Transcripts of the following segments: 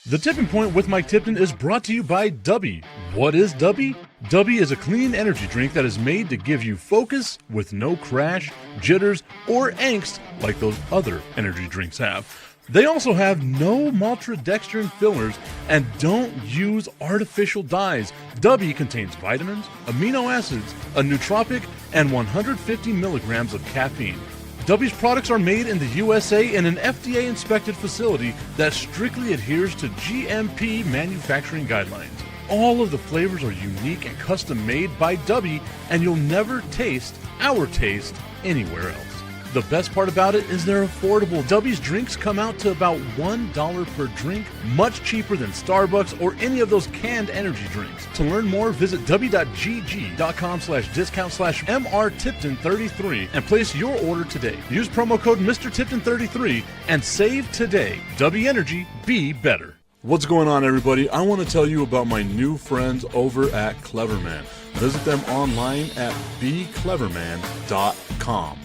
The Tipping Point with Mike Tipton is brought to you by Dubby. What is Dubby? Dubby is a clean energy drink that is made to give you focus with no crash, jitters, or angst like those other energy drinks have. They also have no maltodextrin fillers and don't use artificial dyes. Dubby contains vitamins, amino acids, a nootropic, and 150 milligrams of caffeine. Dubby's products are made in the USA in an FDA-inspected facility that strictly adheres to GMP manufacturing guidelines. All of the flavors are unique and custom-made by Dubby, and you'll never taste our taste anywhere else. The best part about it is they're affordable. Dubby's drinks come out to about $1 per drink, much cheaper than Starbucks or any of those canned energy drinks. To learn more, visit w.gg.com/discount/MRTipton33 and place your order today. Use promo code MrTipton33 and save today. Dubby Energy, be better. What's going on, everybody? I want to tell you about my new friends over at Cleverman. Visit them online at becleverman.com.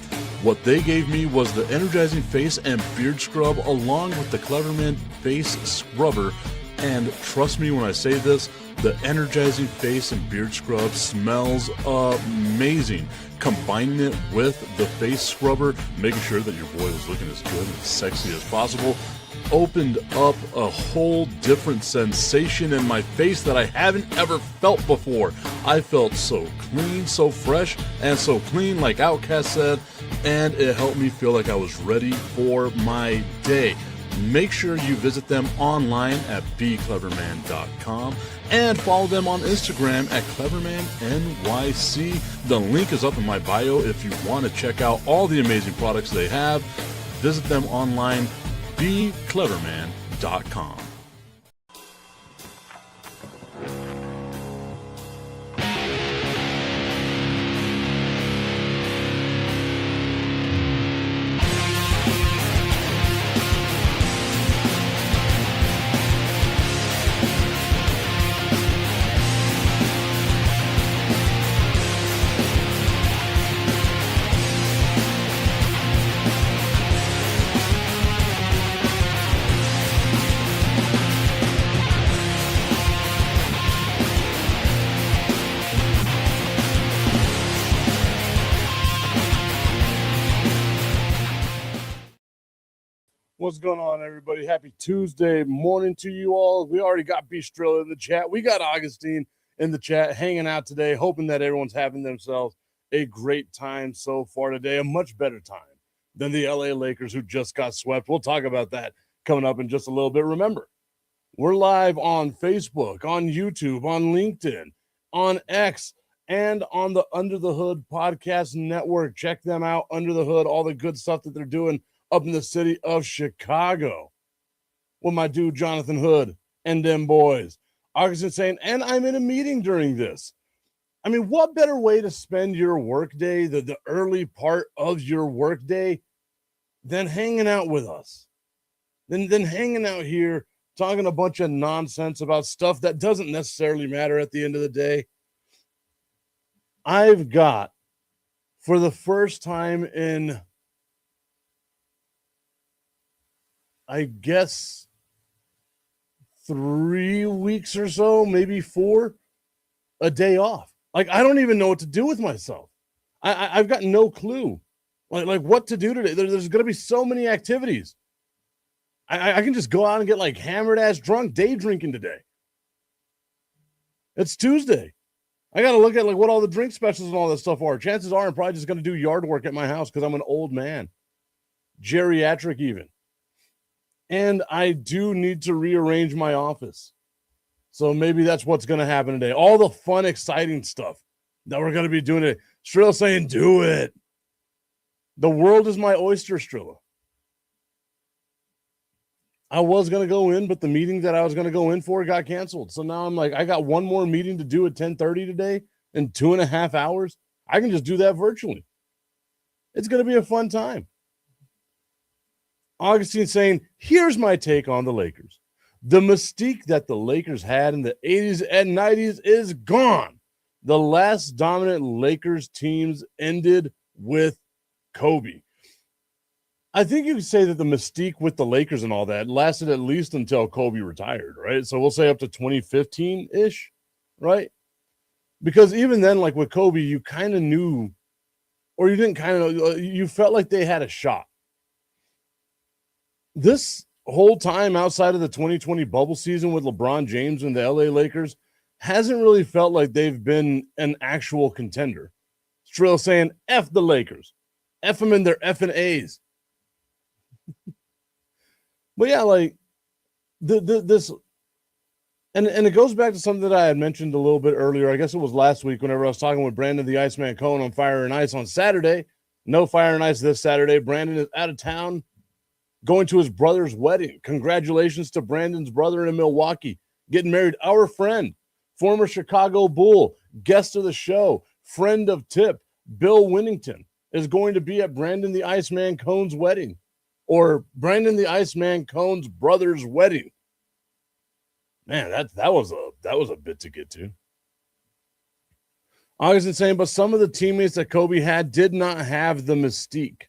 What they gave me was the energizing face and beard scrub along with the Cleverman face scrubber. And trust me when I say this, the energizing face and beard scrub smells amazing. Combining it with the face scrubber, making sure that your boy was looking as good and sexy as possible, opened up a whole different sensation in my face that I haven't ever felt before. I felt so clean, so fresh, and so clean, like Outcast said, and it helped me feel like I was ready for my day. Make sure you visit them online at becleverman.com and follow them on Instagram at clevermannyc. The link is up in my bio if you want to check out all the amazing products they have. Visit them online, becleverman.com. What's going on, everybody? Happy Tuesday morning to you all. We already got Bistrilla in the chat. We got Augustine in the chat hanging out today, hoping that everyone's having themselves a great time so far today, a much better time than the LA Lakers who just got swept. We'll talk about that coming up in just a little bit. Remember, we're live on Facebook, on YouTube, on LinkedIn, on X, and on the Under the Hood Podcast Network. Check them out, Under the Hood, all the good stuff that they're doing up in the city of Chicago with my dude Jonathan Hood and them boys. Augustine saying, and I'm in a meeting during this. I mean, what better way to spend your workday, the early part of your workday, than hanging out with us, than hanging out here talking a bunch of nonsense about stuff that doesn't necessarily matter at the end of the day. I've got, for the first time in, I guess, 3 weeks or so, maybe 4, a day off. Like, I don't even know what to do with myself. I've got no clue, like what to do today. There's going to be so many activities. I can just go out and get like hammered ass drunk day drinking today. It's Tuesday. I got to look at like what all the drink specials and all that stuff are. Chances are I'm probably just going to do yard work at my house because I'm an old man, geriatric even. And I do need to rearrange my office. So maybe that's what's going to happen today. All the fun, exciting stuff that we're going to be doing today. Strilla saying, do it. The world is my oyster, Strilla. I was going to go in, but the meeting that I was going to go in for got canceled. So now I'm like, I got one more meeting to do at 10:30 today in 2.5 hours. I can just do that virtually. It's going to be a fun time. Augustine saying, here's my take on the Lakers. The mystique that the Lakers had in the 80s and 90s is gone. The last dominant Lakers teams ended with Kobe. I think you could say that the mystique with the Lakers and all that lasted at least until Kobe retired, right? So we'll say up to 2015-ish, right? Because even then, like with Kobe, you kind of knew, or you didn't kind of know, you felt like they had a shot. This whole time outside of the 2020 bubble season with LeBron James and the LA Lakers hasn't really felt like they've been an actual contender. Strill saying, F the Lakers. F them in their effing A's. But yeah, like this, and it goes back to something that I had mentioned a little bit earlier. I guess it was last week whenever I was talking with Brandon the Iceman Cohen on Fire and Ice on Saturday. No Fire and Ice this Saturday. Brandon is out of town going to his brother's wedding. Congratulations to Brandon's brother in Milwaukee getting married. Our friend, former Chicago Bull, guest of the show, friend of Tip, Bill Winnington, is going to be at Brandon the Iceman Cohen's wedding. Or Brandon the Iceman Cohen's brother's wedding. Man, that was a bit to get to. I was saying, but some of the teammates that Kobe had did not have the mystique.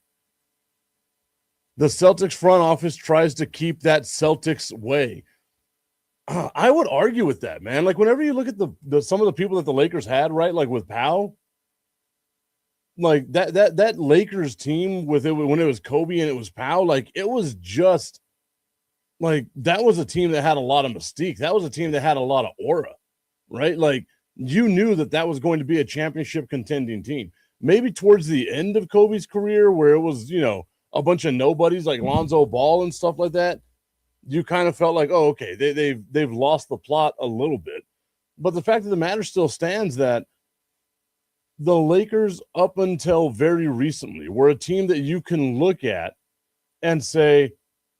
The Celtics front office tries to keep that Celtics way. I would argue with that, man. Like whenever you look at the some of the people that the Lakers had, right? Like with Powell. Like that Lakers team with it when it was Kobe and it was Powell, like it was just like that was a team that had a lot of mystique. That was a team that had a lot of aura, right? Like you knew that was going to be a championship contending team. Maybe towards the end of Kobe's career, where it was a bunch of nobodies like Lonzo Ball and stuff like that, you kind of felt like, oh, okay, they've lost the plot a little bit. But the fact of the matter still stands that the Lakers, up until very recently, were a team that you can look at and say,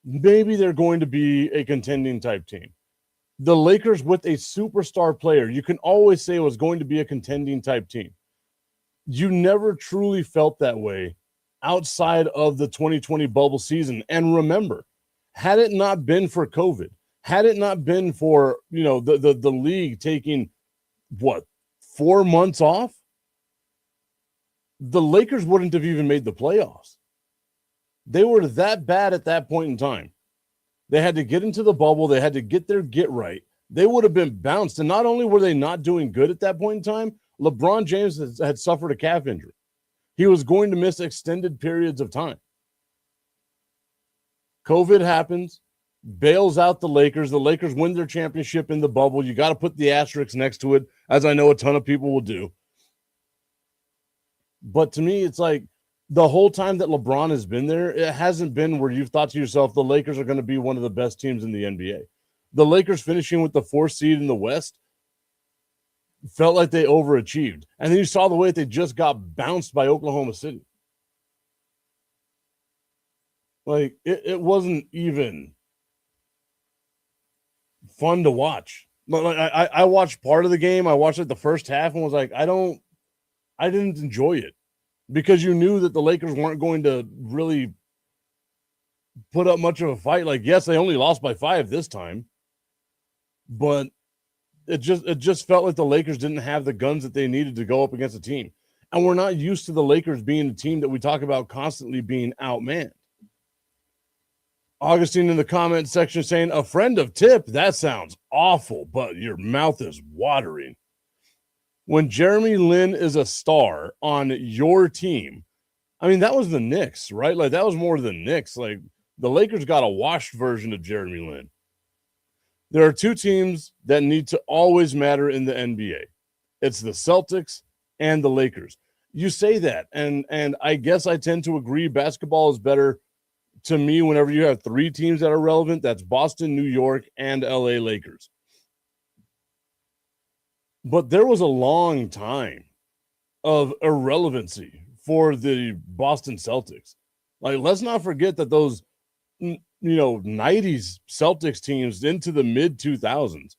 maybe they're going to be a contending type team. The Lakers with a superstar player, you can always say was going to be a contending type team. You never truly felt that way outside of the 2020 bubble season. And remember, had it not been for COVID, had it not been for, the league taking, 4 months off, the Lakers wouldn't have even made the playoffs. They were that bad at that point in time. They had to get into the bubble. They had to get their get right. They would have been bounced. And not only were they not doing good at that point in time, LeBron James had suffered a calf injury. He was going to miss extended periods of time. COVID happens, bails out the Lakers. The Lakers win their championship in the bubble. You got to put the asterisk next to it, as I know a ton of people will do. But to me, it's like the whole time that LeBron has been there, it hasn't been where you've thought to yourself, the Lakers are going to be one of the best teams in the NBA. The Lakers finishing with the 4th seed in the West felt like they overachieved. And then you saw the way that they just got bounced by Oklahoma City. Like, it wasn't even fun to watch. Like, I watched part of the game. I watched like the first half and was like, I didn't enjoy it because you knew that the Lakers weren't going to really put up much of a fight. Like, yes, they only lost by 5 this time, but it just felt like the Lakers didn't have the guns that they needed to go up against a team. And we're not used to the Lakers being a team that we talk about constantly being outmanned. Augustine in the comment section saying, a friend of Tip, that sounds awful, but your mouth is watering. When Jeremy Lin is a star on your team, I mean, that was the Knicks, right? Like, that was more the Knicks. Like, the Lakers got a washed version of Jeremy Lin. There are 2 teams that need to always matter in the NBA. It's the Celtics and the Lakers. You say that, and I guess I tend to agree basketball is better to me whenever you have 3 teams that are relevant. That's Boston, New York, and LA Lakers. But there was a long time of irrelevancy for the Boston Celtics. Like, let's not forget that those, 90s Celtics teams into the mid-2000s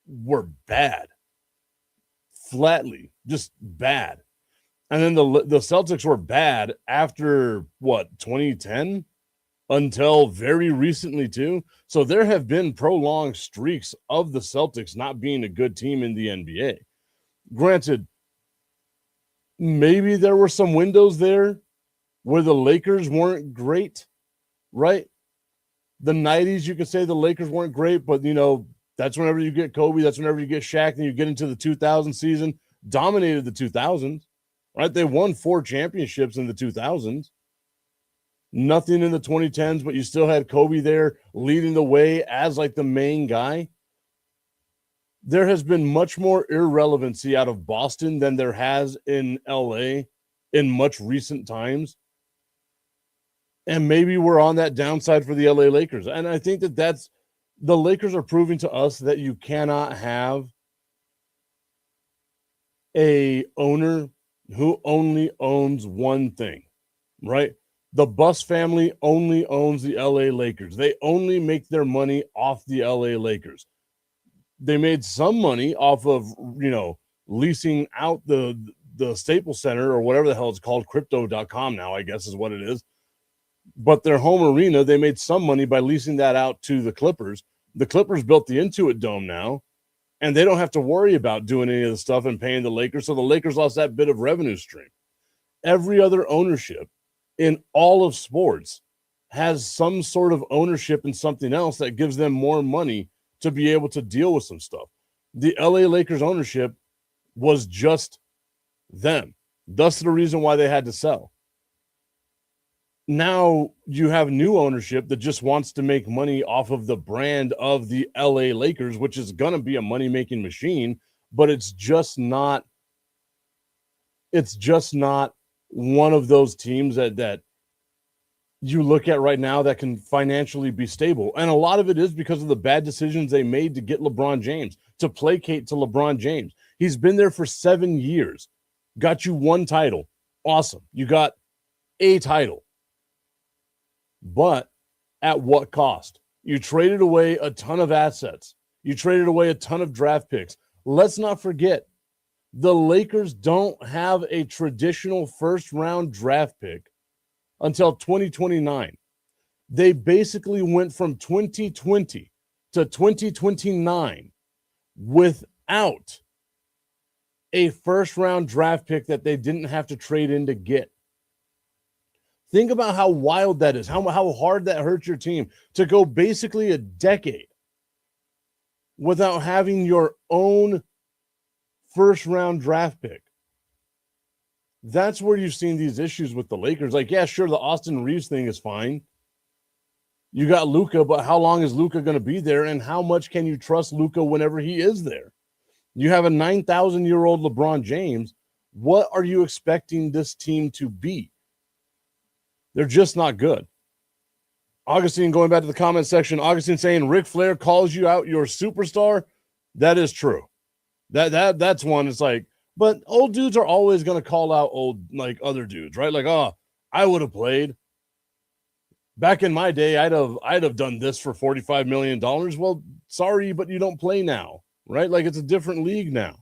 were bad. Flatly, just bad. And then the Celtics were bad after, 2010? Until very recently, too. So there have been prolonged streaks of the Celtics not being a good team in the NBA. Granted, maybe there were some windows there where the Lakers weren't great, right? The 90s, you could say the Lakers weren't great, but, that's whenever you get Kobe, that's whenever you get Shaq, and you get into the 2000 season, dominated the 2000s, right? They won 4 championships in the 2000s. Nothing in the 2010s, but you still had Kobe there leading the way as like the main guy. There has been much more irrelevancy out of Boston than there has in LA in much recent times. And maybe we're on that downside for the LA Lakers. And I think that's the Lakers are proving to us that you cannot have a owner who only owns one thing, right? The Buss family only owns the LA Lakers. They only make their money off the LA Lakers. They made some money off of, leasing out the Staples Center or whatever the hell it's called, crypto.com now, I guess is what it is. But their home arena, they made some money by leasing that out to the Clippers. The Clippers built the Intuit Dome now, and they don't have to worry about doing any of the stuff and paying the Lakers. So the Lakers lost that bit of revenue stream. Every other ownership in all of sports has some sort of ownership in something else that gives them more money to be able to deal with some stuff. The LA Lakers ownership was just them. Thus the reason why they had to sell. Now you have new ownership that just wants to make money off of the brand of the LA Lakers, which is going to be a money-making machine, but it's just not one of those teams that you look at right now that can financially be stable. And a lot of it is because of the bad decisions they made to get LeBron James, to placate to LeBron James. He's been there for 7 years, got you 1 title. Awesome. You got a title. But at what cost? You traded away a ton of assets. You traded away a ton of draft picks. Let's not forget, the Lakers don't have a traditional first-round draft pick until 2029. They basically went from 2020 to 2029 without a first-round draft pick that they didn't have to trade in to get. Think about how wild that is, how hard that hurts your team to go basically a decade without having your own first-round draft pick. That's where you've seen these issues with the Lakers. Like, yeah, sure, the Austin Reeves thing is fine. You got Luka, but how long is Luka going to be there, and how much can you trust Luka whenever he is there? You have a 9,000-year-old LeBron James. What are you expecting this team to be? They're just not good. Augustine, going back to the comment section, Augustine saying Ric Flair calls you out your superstar. That is true. That's one. It's like, but old dudes are always going to call out old, like, other dudes, right? Like, oh, I would have played. Back in my day, I'd have done this for $45 million. Well, sorry, but you don't play now, right? Like, it's a different league now.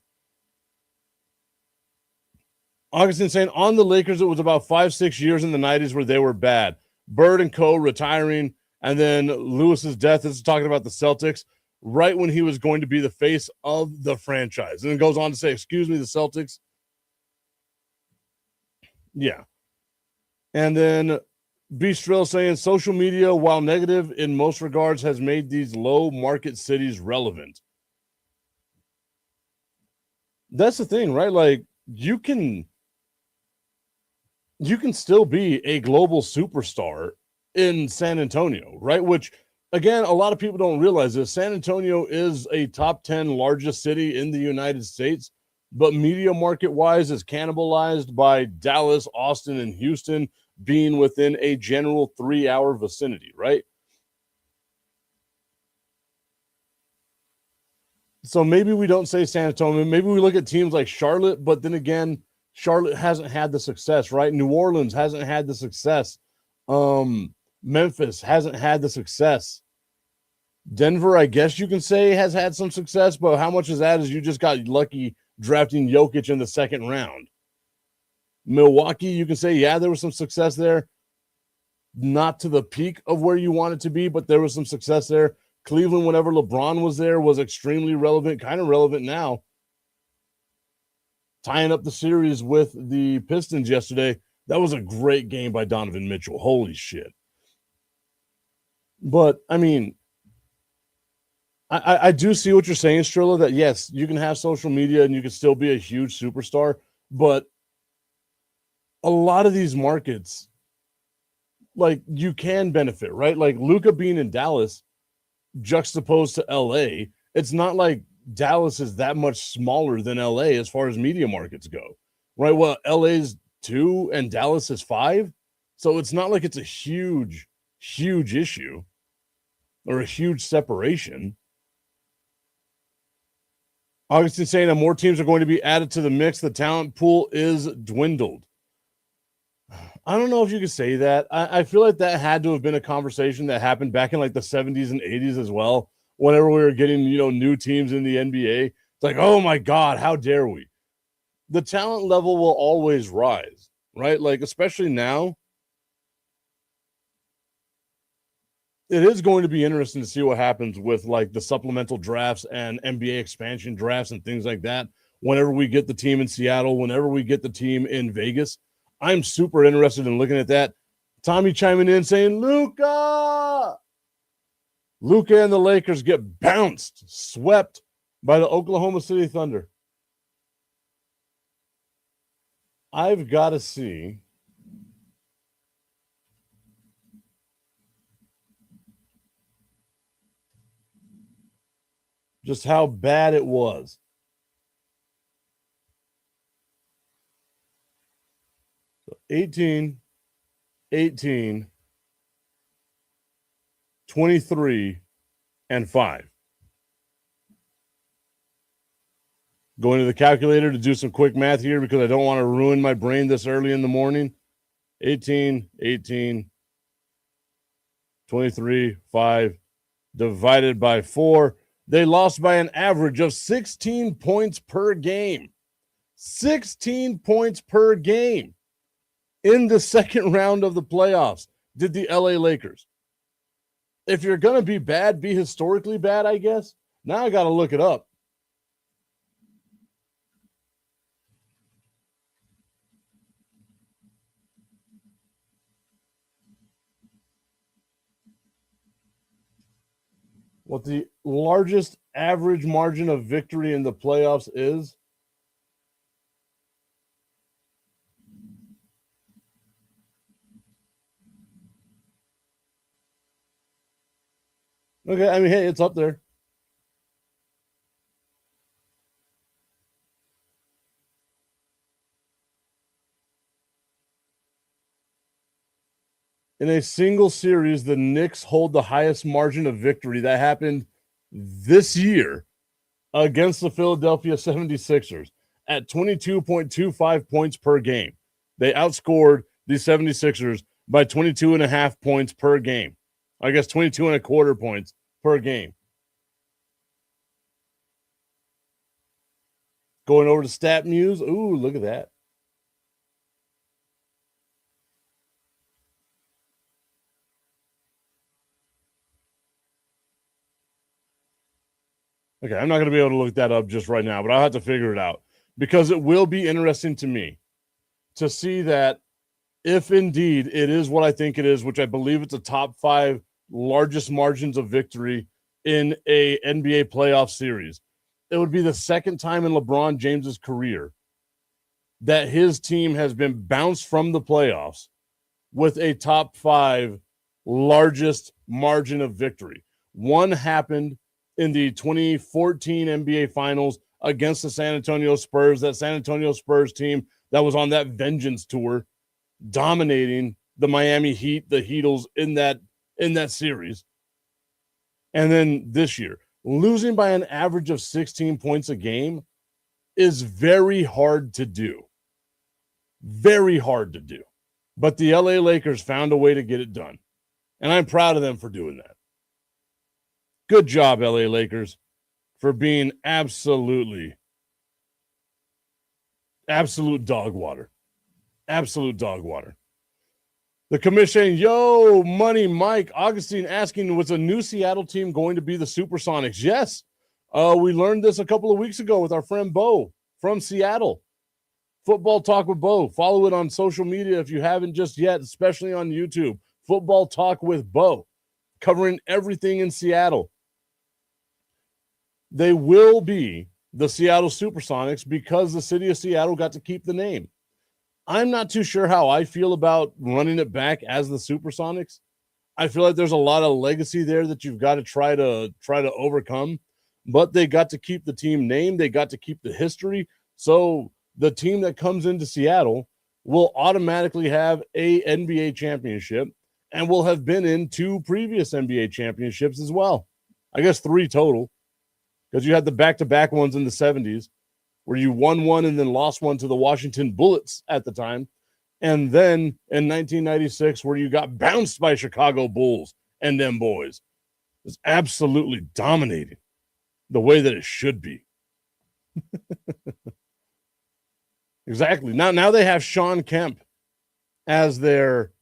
Augustine saying, on the Lakers, it was about 5-6 years in the 90s where they were bad. Bird and co. retiring, and then Lewis's death. This is talking about the Celtics, right when he was going to be the face of the franchise. And it goes on to say, excuse me, the Celtics. Yeah. And then Beastrill saying, social media, while negative in most regards, has made these low market cities relevant. That's the thing, right? Like, you can still be a global superstar in San Antonio, right? Which, again, a lot of people don't realize this. San Antonio is a top 10 largest city in the United States, but media market-wise is cannibalized by Dallas, Austin, and Houston being within a general 3-hour vicinity, right? So maybe we don't say San Antonio. Maybe we look at teams like Charlotte, but then again, Charlotte hasn't had the success, right? New Orleans hasn't had the success. Memphis hasn't had the success. Denver, I guess you can say, has had some success, but how much of that is you just got lucky drafting Jokic in the second round? Milwaukee, you can say, yeah, there was some success there. Not to the peak of where you want it to be, but there was some success there. Cleveland, whenever LeBron was there, was extremely relevant, kind of relevant now. Tying up the series with the Pistons yesterday, that was a great game by Donovan Mitchell. Holy shit. But I mean, I do see what you're saying, Strilla, that yes, you can have social media and you can still be a huge superstar, but a lot of these markets, like you can benefit, right? Like Luca being in Dallas juxtaposed to LA, it's not like Dallas is that much smaller than LA as far as media markets go, right? Well, LA's 2 and Dallas is 5. So it's not like it's a huge issue or a huge separation. Augustine saying that more teams are going to be added to the mix. The talent pool is dwindled. I don't know if you could say that. I feel like that had to have been a conversation that happened back in like the 70s and 80s as well. Whenever we were getting, new teams in the NBA, it's like, oh my God, how dare we? The talent level will always rise, right? Like, especially now, it is going to be interesting to see what happens with like the supplemental drafts and NBA expansion drafts and things like that. Whenever we get the team in Seattle, whenever we get the team in Vegas, I'm super interested in looking at that. Tommy chiming in saying, Luka and the Lakers get bounced, swept by the Oklahoma City Thunder. I've got to see just how bad it was. So 18, 23, and 5. Going to the calculator to do some quick math here because I don't want to ruin my brain this early in the morning. 18, 23, 5 divided by 4. They lost by an average of 16 points per game. 16 points per game in the second round of the playoffs did the LA Lakers. If you're going to be bad, be historically bad, I guess. Now I got to look it up. What the largest average margin of victory in the playoffs is? Okay, I mean, hey, it's up there. In a single series, the Knicks hold the highest margin of victory. That happened this year against the Philadelphia 76ers at 22.25 points per game. They outscored the 76ers by 22.5 points per game. I guess 22.25 points per game. Going over to Stat Muse. Ooh, look at that. Okay, I'm not going to be able to look that up just right now, but I'll have to figure it out because it will be interesting to me to see that if indeed it is what I think it is, which I believe it's a top 5 largest margins of victory in a NBA playoff series. It would be the second time in LeBron James's career that his team has been bounced from the playoffs with a top 5 largest margin of victory. One happened in the 2014 NBA Finals against the San Antonio Spurs, that San Antonio Spurs team that was on that vengeance tour, dominating the Miami Heat, the Heatles in that series. And then this year, losing by an average of 16 points a game is very hard to do. Very hard to do. But the LA Lakers found a way to get it done. And I'm proud of them for doing that. Good job, LA Lakers, for being absolute dog water. Absolute dog water. The commission, yo, Money Mike, Augustine asking, was a new Seattle team going to be the Supersonics? Yes. We learned this a couple of weeks ago with our friend Bo from Seattle. Football Talk with Bo. Follow it on social media if you haven't just yet, especially on YouTube. Football Talk with Bo. covering everything in Seattle. They will be the Seattle Supersonics because the city of Seattle got to keep the name. I'm not too sure how I feel about running it back as the Supersonics. I feel like there's a lot of legacy there that you've got to try to overcome, but they got to keep the team name. They got to keep the history. So the team that comes into Seattle will automatically have a NBA championship and will have been in 2 previous NBA championships as well. I guess 3 total, because you had the back-to-back ones in the 70s where you won one and then lost one to the Washington Bullets at the time. And then in 1996, where you got bounced by Chicago Bulls and them boys. It's absolutely dominating the way that it should be. Exactly. Now they have Sean Kemp as their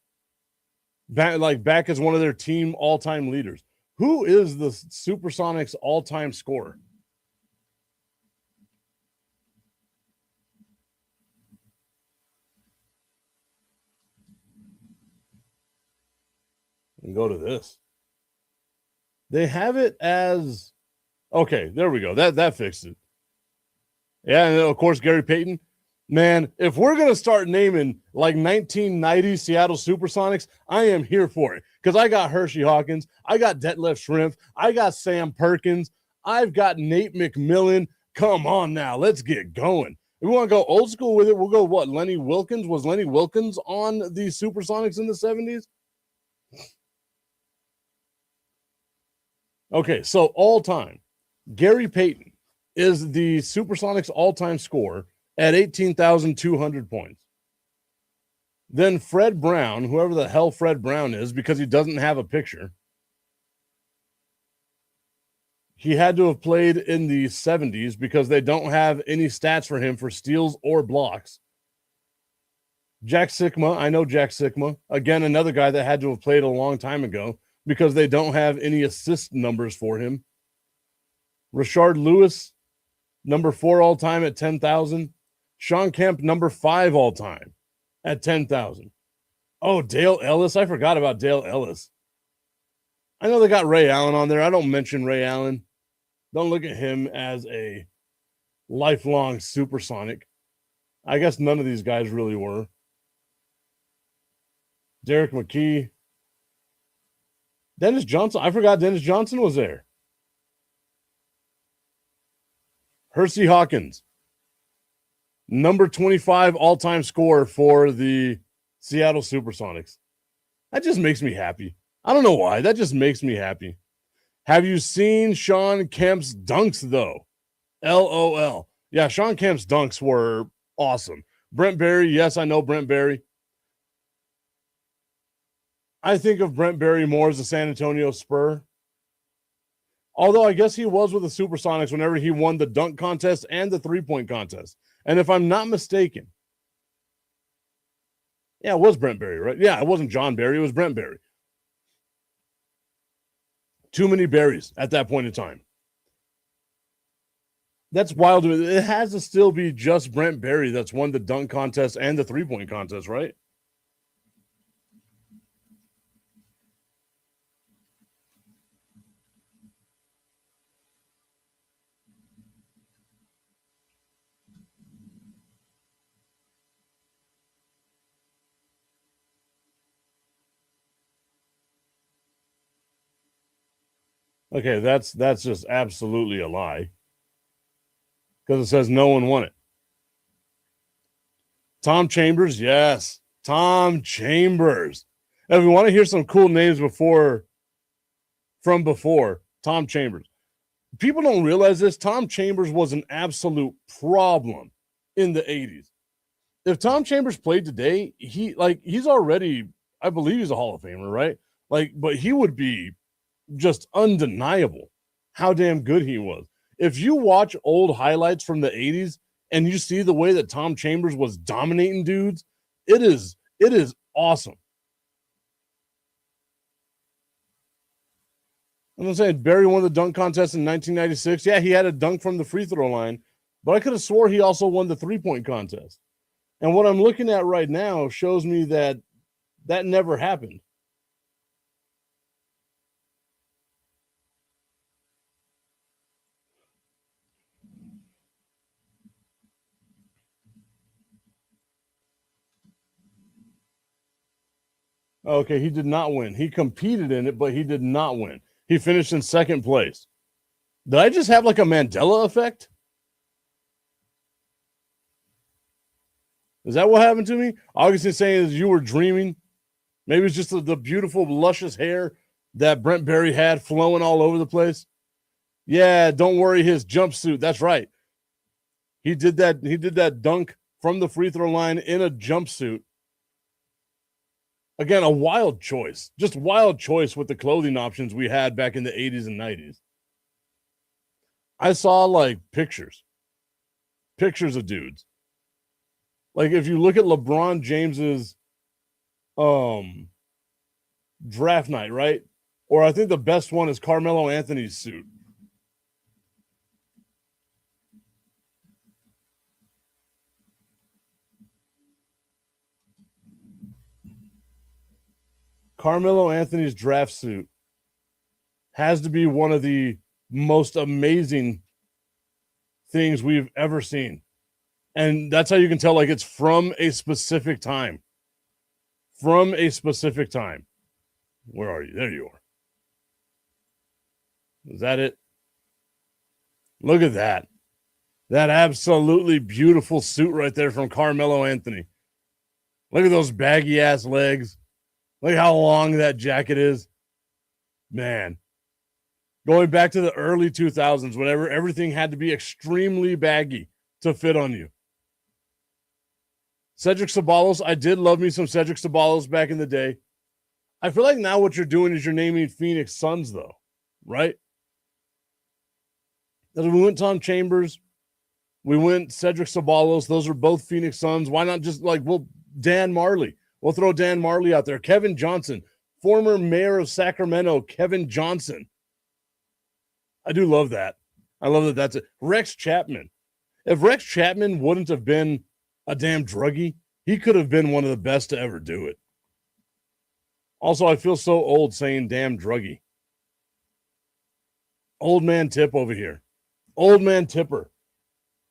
back as one of their team all-time leaders. Who is the Supersonics all-time scorer? And go to this. They have it as okay. There we go. That fixed it. Yeah, and of course Gary Payton. Man, if we're gonna start naming like 1990 Seattle Supersonics, I am here for it because I got Hershey Hawkins, I got Detlef Schrempf, I got Sam Perkins, I've got Nate McMillan. Come on now, let's get going. If we want to go old school with it, we'll go what? Lenny Wilkins? Was Lenny Wilkins on the Supersonics in the 70s? Okay, so all time, Gary Payton is the Supersonics all-time scorer at 18,200 points. Then Fred Brown, whoever the hell Fred Brown is, because he doesn't have a picture, he had to have played in the 70s because they don't have any stats for him for steals or blocks. Jack Sikma, I know Jack Sikma. Again, another guy that had to have played a long time ago because they don't have any assist numbers for him. Rashard Lewis, number 4 all-time at 10,000. Sean Kemp, number 5 all-time at 10,000. Oh, Dale Ellis. I forgot about Dale Ellis. I know they got Ray Allen on there. I don't mention Ray Allen. Don't look at him as a lifelong Supersonic. I guess none of these guys really were. Derek McKee. Dennis Johnson. I forgot Dennis Johnson was there. Hersey Hawkins. Number 25 all-time scorer for the Seattle Supersonics. That just makes me happy. I don't know why. That just makes me happy. Have you seen Sean Kemp's dunks, though? LOL. Yeah, Sean Kemp's dunks were awesome. Brent Barry. Yes, I know Brent Barry. I think of Brent Barry more as a San Antonio Spur. Although I guess he was with the Supersonics whenever he won the dunk contest and the three-point contest. And if I'm not mistaken, yeah, it was Brent Barry, right? Yeah, it wasn't John Barry. It was Brent Barry. Too many Barrys at that point in time. That's wild. It has to still be just Brent Barry that's won the dunk contest and the three-point contest, right? Okay, that's just absolutely a lie. Because it says no one won it. Tom Chambers, yes. Tom Chambers. If we want to hear some cool names from before, Tom Chambers. People don't realize this. Tom Chambers was an absolute problem in the 80s. If Tom Chambers played today, he's already, I believe he's a Hall of Famer, right? But he would be just undeniable how damn good he was. If you watch old highlights from the 80s and you see the way that Tom Chambers was dominating dudes, it is awesome. I'm going to say Barry won the dunk contest in 1996. Yeah, he had a dunk from the free throw line, but I could have swore he also won the three-point contest. And what I'm looking at right now shows me that never happened. Okay, he did not win. He competed in it, but he did not win. He finished in second place. Did I just have like a Mandela effect? Is that what happened to me? Augustine saying is you were dreaming. Maybe it's just the beautiful, luscious hair that Brent Berry had flowing all over the place. Yeah, don't worry, his jumpsuit. That's right. He did that dunk from the free throw line in a jumpsuit. Again, a wild choice. Just wild choice with the clothing options we had back in the 80s and 90s. I saw like pictures of dudes. Like if you look at LeBron James's draft night, right? Or I think the best one is Carmelo Anthony's suit. Carmelo Anthony's draft suit has to be one of the most amazing things we've ever seen. And that's how you can tell, like, it's from a specific time. From a specific time. Where are you? There you are. Is that it? Look at that. That absolutely beautiful suit right there from Carmelo Anthony. Look at those baggy-ass legs. Look how long that jacket is. Man. Going back to the early 2000s, whenever everything had to be extremely baggy to fit on you. Cedric Ceballos, I did love me some Cedric Ceballos back in the day. I feel like now what you're doing is you're naming Phoenix Suns, though, right? We went Tom Chambers. We went Cedric Ceballos. Those are both Phoenix Suns. Why not just Dan Marley? We'll throw Dan Marley out there. Kevin Johnson, former mayor of Sacramento, Kevin Johnson. I do love that. I love that that's it. Rex Chapman. If Rex Chapman wouldn't have been a damn druggie, he could have been one of the best to ever do it. Also, I feel so old saying damn druggie. Old man Tip over here. Old man Tipper.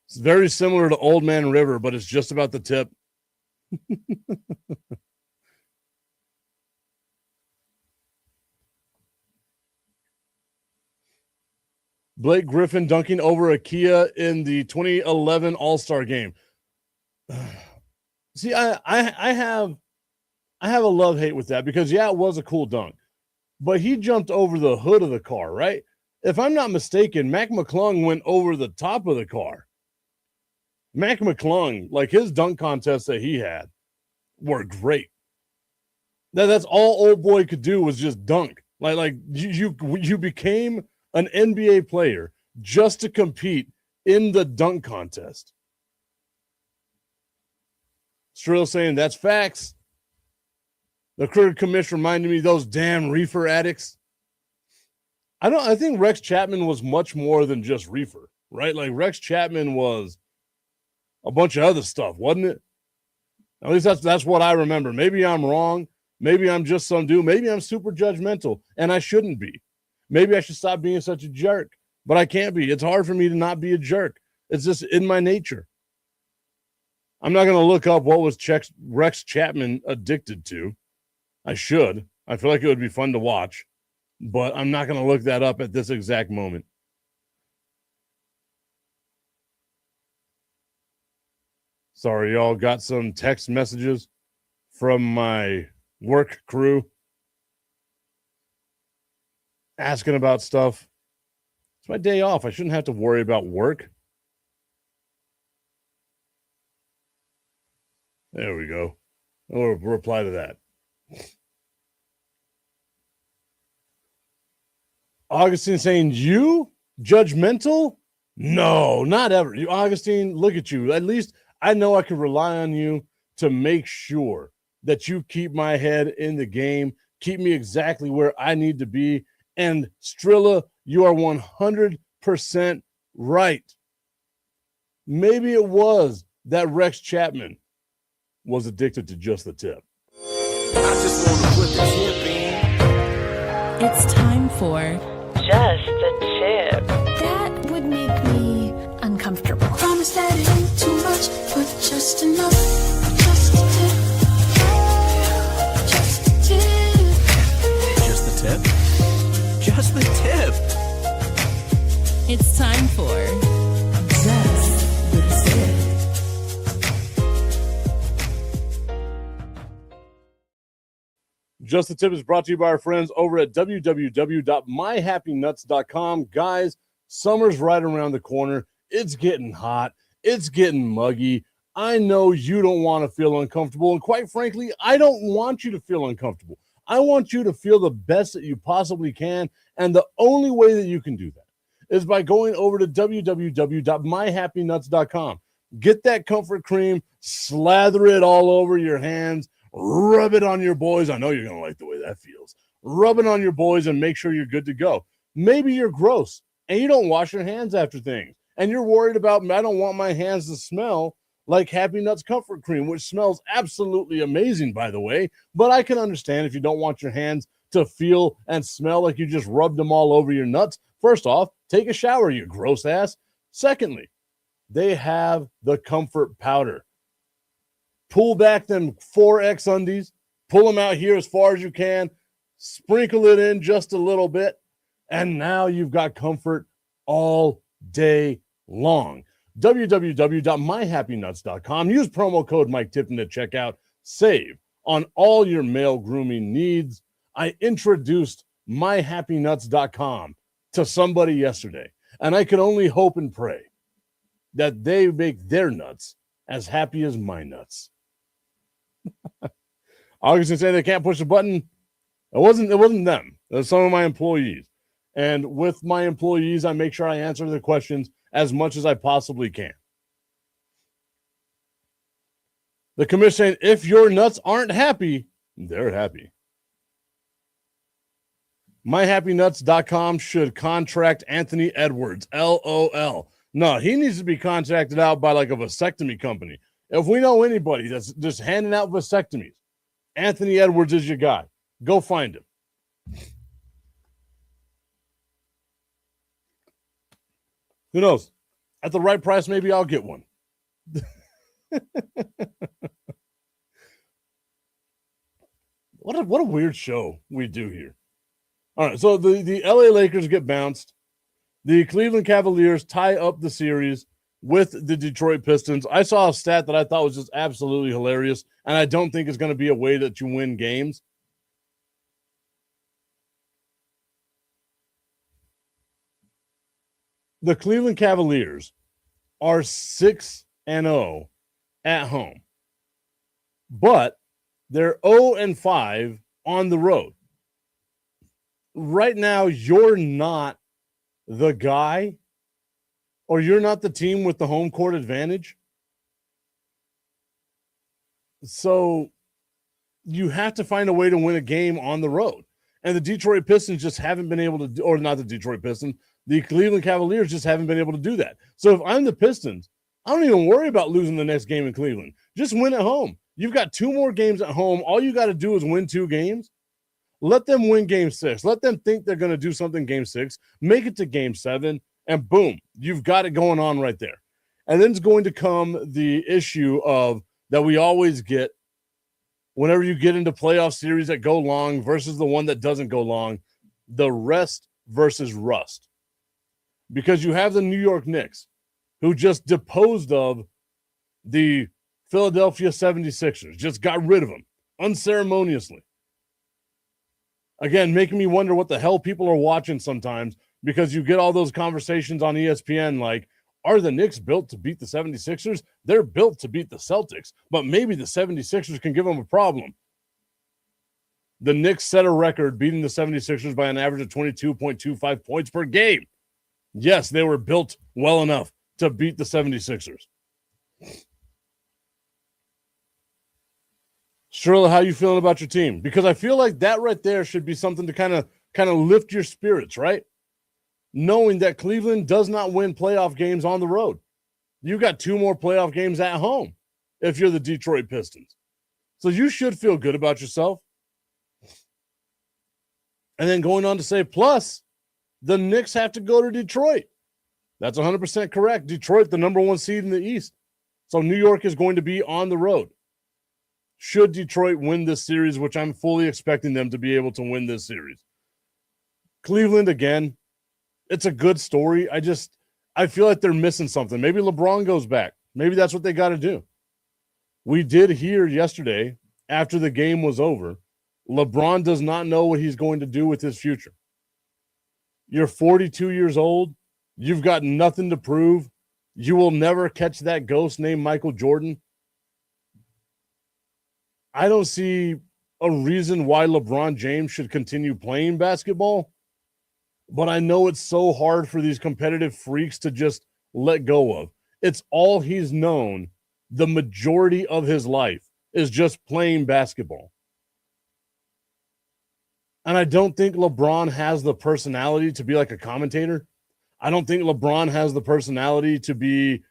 It's very similar to Old Man River, but it's just about the tip. Blake Griffin dunking over Ikea in the 2011 All-Star game. See, I have a love-hate with that because, yeah, it was a cool dunk. But he jumped over the hood of the car, right? If I'm not mistaken, Mac McClung went over the top of the car. Mac McClung, like his dunk contests that he had, were great. That's all old boy could do was just dunk. Like you became an NBA player just to compete in the dunk contest. Strill saying that's facts. The cricket commission reminded me of those damn reefer addicts. I think Rex Chapman was much more than just reefer, right? Like Rex Chapman was a bunch of other stuff, wasn't it? At least that's what I remember. Maybe I'm wrong. Maybe I'm just some dude. Maybe I'm super judgmental, and I shouldn't be. Maybe I should stop being such a jerk, but I can't be. It's hard for me to not be a jerk. It's just in my nature. I'm not going to look up what was Rex Chapman addicted to. I should. I feel like it would be fun to watch, but I'm not going to look that up at this exact moment. Sorry, y'all. Got some text messages from my work crew asking about stuff. It's my day off. I shouldn't have to worry about work. There we go. We'll reply to that. Augustine saying, you? Judgmental? No, not ever. You, Augustine, look at you. At least I know I can rely on you to make sure that you keep my head in the game, keep me exactly where I need to be. And Strilla, you are 100% right. Maybe it was that Rex Chapman was addicted to just the tip. I just want to put the tip in. It's time for Just a Tip. That would make me uncomfortable. Promise that it ain't too much, but just enough. Just a tip. Just a tip. the tip? It's time for Just the Tip. Just the Tip is brought to you by our friends over at www.myhappynuts.com. Guys, summer's right around the corner. It's getting hot. It's getting muggy. I know you don't want to feel uncomfortable, and quite frankly, I don't want you to feel uncomfortable. I want you to feel the best that you possibly can, and the only way that you can do that is by going over to www.myhappynuts.com. Get that comfort cream, slather it all over your hands, rub it on your boys. I know you're going to like the way that feels. Rub it on your boys and make sure you're good to go. Maybe you're gross and you don't wash your hands after things, and you're worried about, I don't want my hands to smell like Happy Nuts comfort cream, which smells absolutely amazing, by the way. But I can understand if you don't want your hands to feel and smell like you just rubbed them all over your nuts. First off, take a shower, you gross ass. Secondly, they have the comfort powder. Pull back them 4X undies, pull them out here as far as you can, sprinkle it in just a little bit, and now you've got comfort all day long. www.myhappynuts.com. Use promo code Mike Tipton at checkout. Save on all your male grooming needs. I introduced myhappynuts.com to somebody yesterday, and I can only hope and pray that they make their nuts as happy as my nuts. Augustin said they can't push a button. It wasn't them. It was some of my employees. And with my employees, I make sure I answer their questions as much as I possibly can. The commission saying, if your nuts aren't happy, they're happy. MyHappyNuts.com should contract Anthony Edwards. LOL. No, he needs to be contracted out by like a vasectomy company. If we know anybody that's just handing out vasectomies, Anthony Edwards is your guy. Go find him. Who knows? At the right price, maybe I'll get one. What a weird show we do here. All right, so the LA Lakers get bounced. The Cleveland Cavaliers tie up the series with the Detroit Pistons. I saw a stat that I thought was just absolutely hilarious, and I don't think it's going to be a way that you win games. The Cleveland Cavaliers are 6-0 at home, but they're 0-5 on the road. Right now, you're not the guy, or you're not the team with the home court advantage. So you have to find a way to win a game on the road. And the Detroit Pistons just haven't been able to do, or not the Detroit Pistons, the Cleveland Cavaliers just haven't been able to do that. So if I'm the Pistons, I don't even worry about losing the next game in Cleveland. Just win at home. You've got 2 more games at home. All you got to do is win 2 games. Let them win game 6. Let them think they're going to do something game 6. Make it to game 7, and boom, you've got it going on right there. And then it's going to come the issue of that we always get whenever you get into playoff series that go long versus the one that doesn't go long, the rest versus rust. Because you have the New York Knicks, who just deposed of the Philadelphia 76ers, just got rid of them unceremoniously. Again, making me wonder what the hell people are watching sometimes, because you get all those conversations on ESPN like, are the Knicks built to beat the 76ers? They're built to beat the Celtics, but maybe the 76ers can give them a problem. The Knicks set a record beating the 76ers by an average of 22.25 points per game. Yes, they were built well enough to beat the 76ers. Shirley, how you feeling about your team? Because I feel like that right there should be something to kind of lift your spirits, right? Knowing that Cleveland does not win playoff games on the road. You got 2 more playoff games at home if you're the Detroit Pistons. So you should feel good about yourself. And then going on to say, plus, the Knicks have to go to Detroit. That's 100% correct. Detroit, the number 1 seed in the East. So New York is going to be on the road. Should Detroit win this series, which I'm fully expecting them to be able to win this series. Cleveland again. It's a good story. I feel like they're missing something. Maybe LeBron goes back. Maybe that's what they got to do. We did hear yesterday after the game was over, LeBron does not know what he's going to do with his future. You're 42 years old. You've got nothing to prove. You will never catch that ghost named Michael Jordan. I don't see a reason why LeBron James should continue playing basketball, but I know it's so hard for these competitive freaks to just let go of. It's all he's known the majority of his life is just playing basketball. And I don't think LeBron has the personality to be like a commentator. I don't think LeBron has the personality to be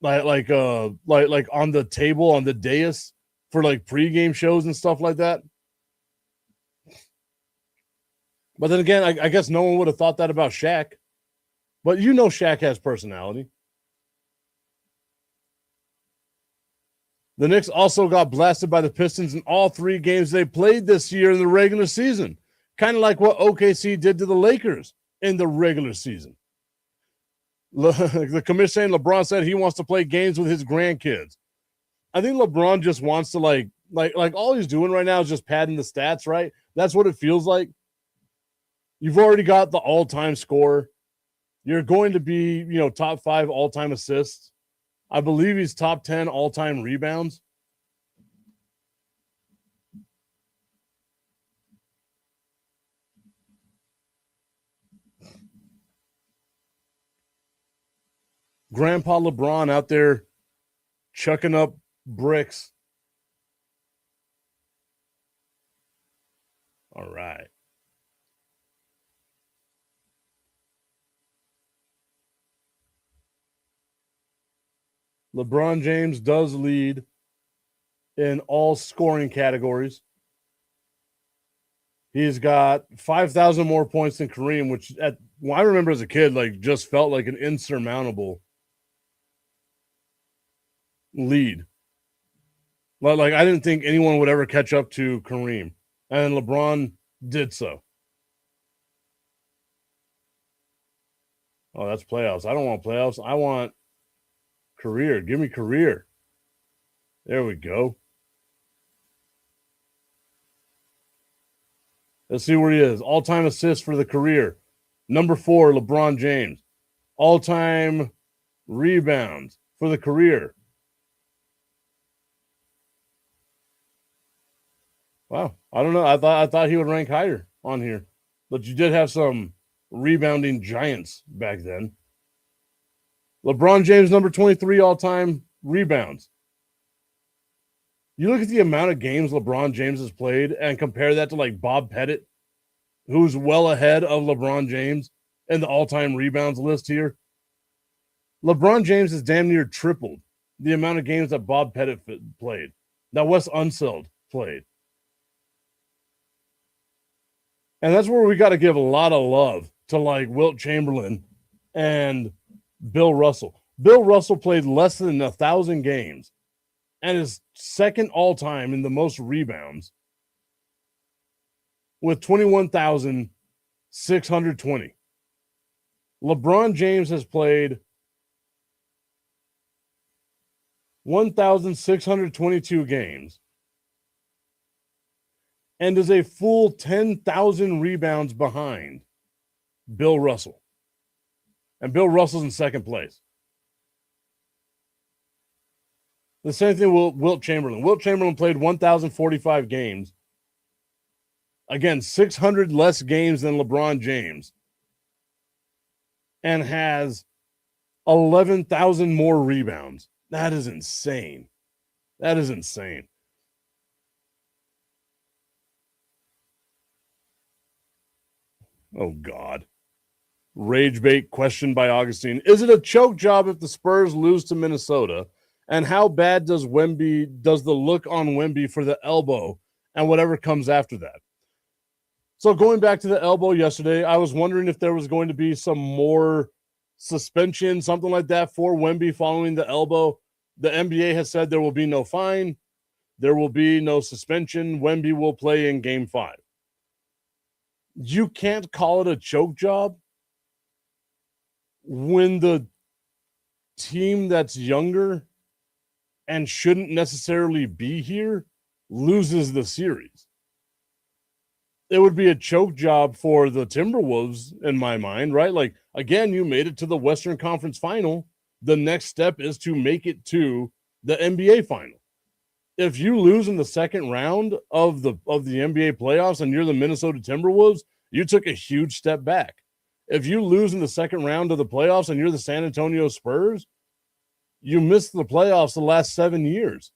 like on the table on the dais for like pregame shows and stuff like that. But then again, I guess no one would have thought that about Shaq. But you know Shaq has personality. The Knicks also got blasted by the Pistons in all 3 games they played this year in the regular season. Kind of like what OKC did to the Lakers in the regular season. The commissioner saying LeBron said he wants to play games with his grandkids. I think LeBron just wants to like all he's doing right now is just padding the stats, right? That's what it feels like. You've already got the all-time score. You're going to be, top 5 all-time assists. I believe he's top 10 all-time rebounds. Grandpa LeBron out there chucking up bricks. All right. LeBron James does lead in all scoring categories. He's got 5,000 more points than Kareem, which I remember as a kid, just felt like an insurmountable lead. Like I didn't think anyone would ever catch up to Kareem, and LeBron did so. Oh, that's playoffs. I don't want playoffs. I want career. Give me career. There we go. Let's see where he is. All-time assists for the career. Number 4, LeBron James. All-time rebounds for the career. Wow. I don't know. I thought he would rank higher on here. But you did have some rebounding giants back then. LeBron James, number 23 all-time rebounds. You look at the amount of games LeBron James has played and compare that to like Bob Pettit, who's well ahead of LeBron James in the all-time rebounds list here. LeBron James has damn near tripled the amount of games that Bob Pettit played, that Wes Unseld played. And that's where we got to give a lot of love to like Wilt Chamberlain and Bill Russell. Bill Russell played less than 1,000 games and is second all-time in the most rebounds with 21,620. LeBron James has played 1,622 games and is a full 10,000 rebounds behind Bill Russell. And Bill Russell's in second place. The same thing with Wilt Chamberlain. Wilt Chamberlain played 1,045 games. Again, 600 less games than LeBron James. And has 11,000 more rebounds. That is insane. That is insane. Oh, God. Rage bait question by Augustine. Is it a choke job if the Spurs lose to Minnesota? And how bad does the look on Wemby for the elbow and whatever comes after that? So going back to the elbow yesterday, I was wondering if there was going to be some more suspension, something like that for Wemby following the elbow. The NBA has said there will be no fine. There will be no suspension. Wemby will play in Game 5. you can't call it a choke job when the team that's younger and shouldn't necessarily be here loses the series. It would be a choke job for the Timberwolves in my mind, right? Like, again, you made it to the Western Conference Final. The next step is to make it to the NBA Final. If you lose in the second round of the NBA playoffs and you're the Minnesota Timberwolves, you took a huge step back. If you lose in the second round of the playoffs and you're the San Antonio Spurs, you missed the playoffs the last 7 years.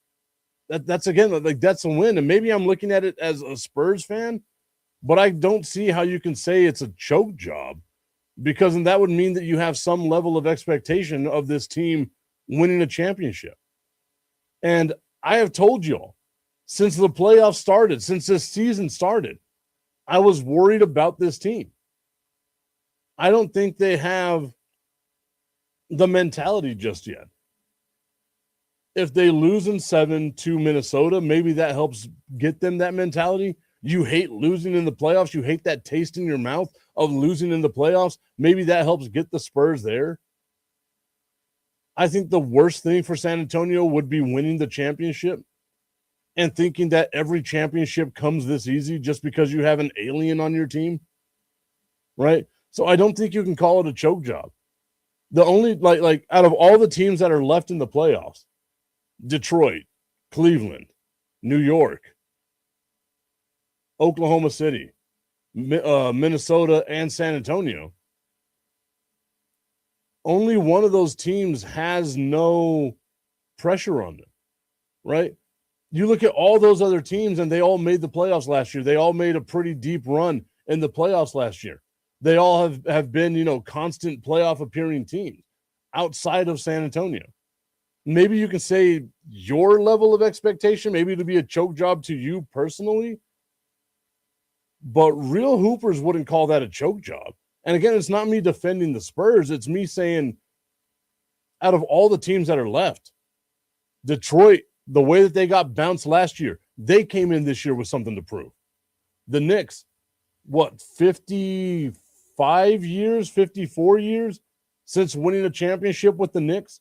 That's again, like, that's a win. And maybe I'm looking at it as a Spurs fan, but I don't see how you can say it's a choke job, because then that would mean that you have some level of expectation of this team winning a championship. And I have told you all, since the playoffs started, since this season started, I was worried about this team. I don't think they have the mentality just yet. If they lose in 7 to Minnesota, maybe that helps get them that mentality. You hate losing in the playoffs. You hate that taste in your mouth of losing in the playoffs. Maybe that helps get the Spurs there. I think the worst thing for San Antonio would be winning the championship and thinking that every championship comes this easy just because you have an alien on your team, right? So I don't think you can call it a choke job. The only, like out of all the teams that are left in the playoffs, Detroit, Cleveland, New York, Oklahoma City, Minnesota, and San Antonio, only one of those teams has no pressure on them, right? You look at all those other teams, and they all made the playoffs last year. They all made a pretty deep run in the playoffs last year. They all have been, constant playoff appearing teams outside of San Antonio. Maybe you can say your level of expectation, maybe it'll be a choke job to you personally, but real hoopers wouldn't call that a choke job. And again, it's not me defending the Spurs. It's me saying, out of all the teams that are left, Detroit, the way that they got bounced last year, they came in this year with something to prove. The Knicks, 55 years, 54 years since winning a championship with the Knicks?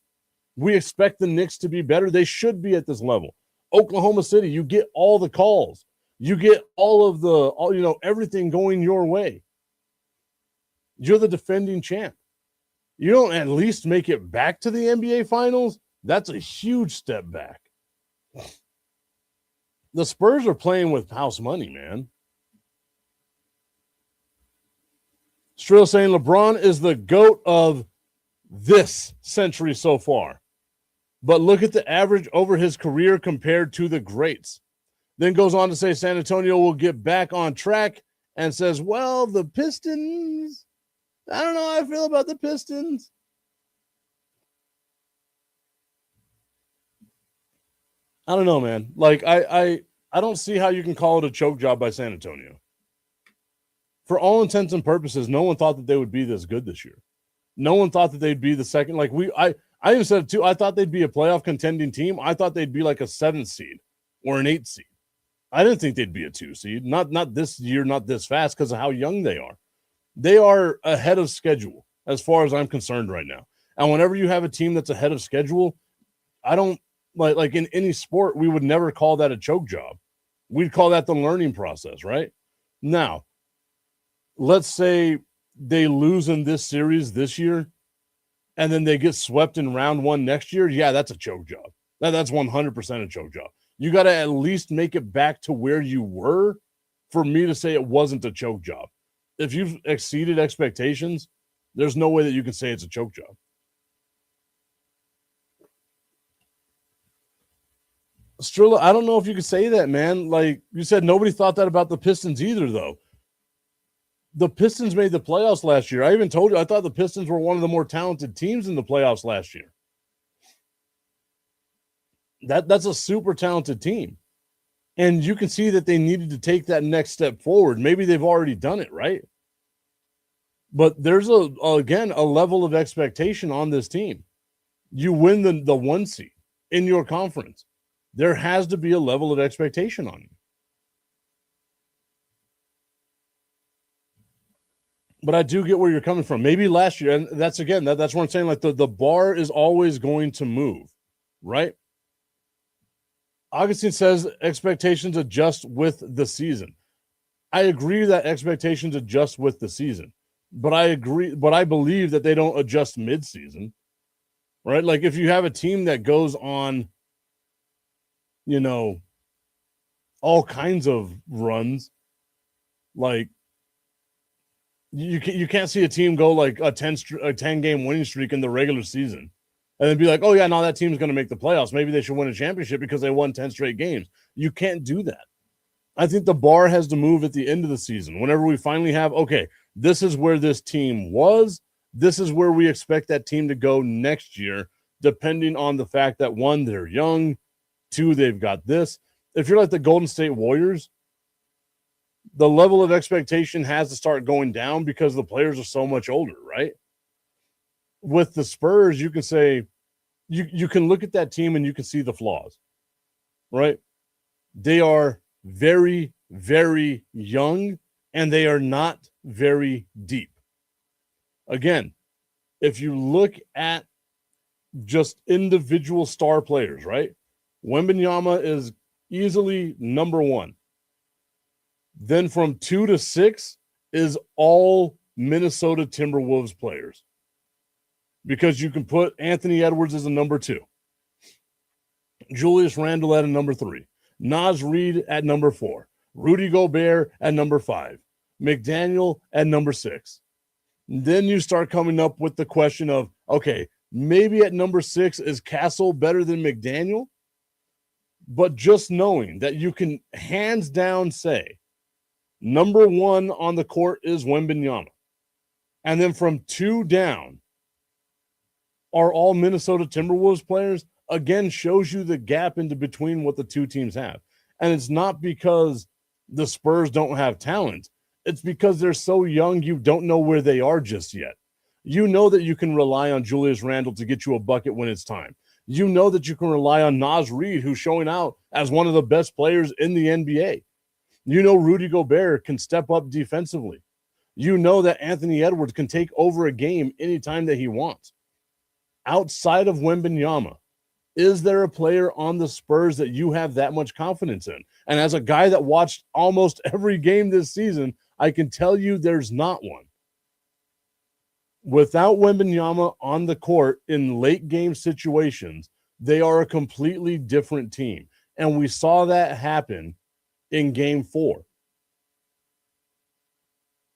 We expect the Knicks to be better. They should be at this level. Oklahoma City, you get all the calls. You get all of everything going your way. You're the defending champ. You don't at least make it back to the NBA Finals? That's a huge step back. The Spurs are playing with house money, man. Strill saying LeBron is the GOAT of this century so far. But look at the average over his career compared to the greats. Then goes on to say San Antonio will get back on track and says, well, the Pistons, I don't know how I feel about the Pistons. I don't know, man. Like, I don't see how you can call it a choke job by San Antonio. For all intents and purposes, no one thought that they would be this good this year. No one thought that they'd be the second. Like, I even said it too. I thought they'd be a playoff contending team. I thought they'd be like a 7th seed or an 8th seed. I didn't think they'd be a 2 seed. Not this year, not this fast, because of how young they are. They are ahead of schedule as far as I'm concerned right now. And whenever you have a team that's ahead of schedule, I don't like in any sport, we would never call that a choke job. We'd call that the learning process, right? Now, let's say they lose in this series this year, and then they get swept in round 1 next year. Yeah, that's a choke job. That's 100% a choke job. You got to at least make it back to where you were for me to say it wasn't a choke job. If you've exceeded expectations, there's no way that you can say it's a choke job. Strilla, I don't know if you could say that, man. Like you said, nobody thought that about the Pistons either, though. The Pistons made the playoffs last year. I even told you I thought the Pistons were one of the more talented teams in the playoffs last year. That's a super talented team. And you can see that they needed to take that next step forward. Maybe they've already done it, right? But there's again a level of expectation on this team. You win the 1 seed in your conference. There has to be a level of expectation on you. But I do get where you're coming from. Maybe last year, and that's what I'm saying. Like the bar is always going to move, right? Augustine says expectations adjust with the season. I agree that expectations adjust with the season, but I believe that they don't adjust mid-season, right? Like if you have a team that goes on, all kinds of runs, like you can't see a team go like a 10 game winning streak in the regular season and then be like, oh yeah, now that team's going to make the playoffs. Maybe they should win a championship because they won 10 straight games. You can't do that. I think the bar has to move at the end of the season. Whenever we finally have, okay, this is where this team was. This is where we expect that team to go next year, depending on the fact that one, they're young, two, they've got this. If you're like the Golden State Warriors, the level of expectation has to start going down because the players are so much older, right? With the Spurs, you can say, you can look at that team and you can see the flaws, right? They are very, very young and they are not very deep. Again, if you look at just individual star players, right? Wembanyama is easily number one. Then from 2 to 6 is all Minnesota Timberwolves players. Because you can put Anthony Edwards as a number 2. Julius Randle at a number 3. Naz Reid at number 4. Rudy Gobert at number 5. McDaniel at number 6. And then you start coming up with the question of, okay, maybe at number 6 is Castle better than McDaniel? But just knowing that you can hands down say, number 1 on the court is Wembanyama. And then from 2 down are all Minnesota Timberwolves players, again, shows you the gap into between what the two teams have. And it's not because the Spurs don't have talent. It's because they're so young, you don't know where they are just yet. You know that you can rely on Julius Randle to get you a bucket when it's time. You know that you can rely on Naz Reid, who's showing out as one of the best players in the NBA. You know Rudy Gobert can step up defensively. You know that Anthony Edwards can take over a game anytime that he wants. Outside of Wembanyama, is there a player on the Spurs that you have that much confidence in? And as a guy that watched almost every game this season, I can tell you there's not one. Without Wembanyama on the court in late game situations, they are a completely different team. And we saw that happen in game 4.